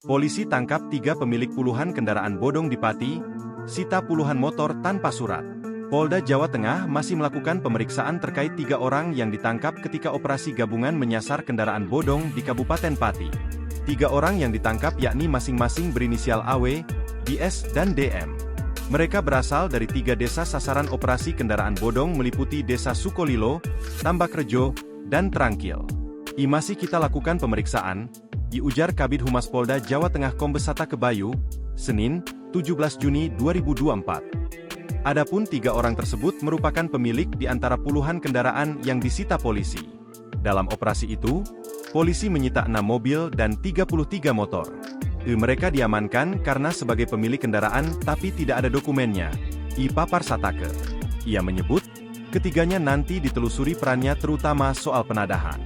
Polisi tangkap 3 pemilik puluhan kendaraan bodong di Pati, sita puluhan motor tanpa surat. Polda Jawa Tengah masih melakukan pemeriksaan terkait 3 orang yang ditangkap ketika operasi gabungan menyasar kendaraan bodong di Kabupaten Pati. 3 orang yang ditangkap yakni masing-masing berinisial AW, DS, dan DM. Mereka berasal dari 3 desa sasaran operasi kendaraan bodong meliputi Desa Sukolilo, Tambakrejo, dan Trangkil. Masih kita lakukan pemeriksaan, diujar Kabid Humas Polda Jawa Tengah Kombes Hatta Kebayu, Senin, 17 Juni 2024. Adapun 3 orang tersebut merupakan pemilik di antara puluhan kendaraan yang disita polisi. Dalam operasi itu, polisi menyita 6 mobil dan 33 motor. Mereka diamankan karena sebagai pemilik kendaraan tapi tidak ada dokumennya. Papar Satake. Ia menyebut, ketiganya nanti ditelusuri perannya terutama soal penadahan.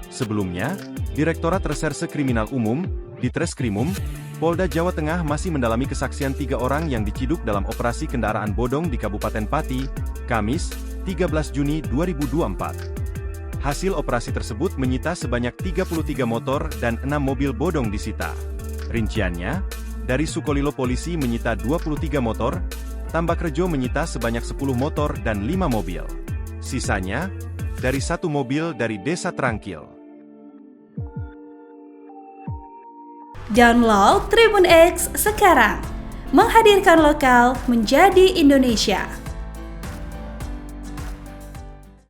Sebelumnya, Direktorat Reserse Kriminal Umum, Ditreskrimum, Polda Jawa Tengah masih mendalami kesaksian 3 orang yang diciduk dalam operasi kendaraan bodong di Kabupaten Pati, Kamis, 13 Juni 2024. Hasil operasi tersebut menyita sebanyak 33 motor dan 6 mobil bodong disita. Rinciannya, dari Sukolilo polisi menyita 23 motor, Tambakrejo menyita sebanyak 10 motor dan 5 mobil. Sisanya, dari 1 mobil dari Desa Trangkil. Download Tribun X sekarang, menghadirkan lokal menjadi Indonesia.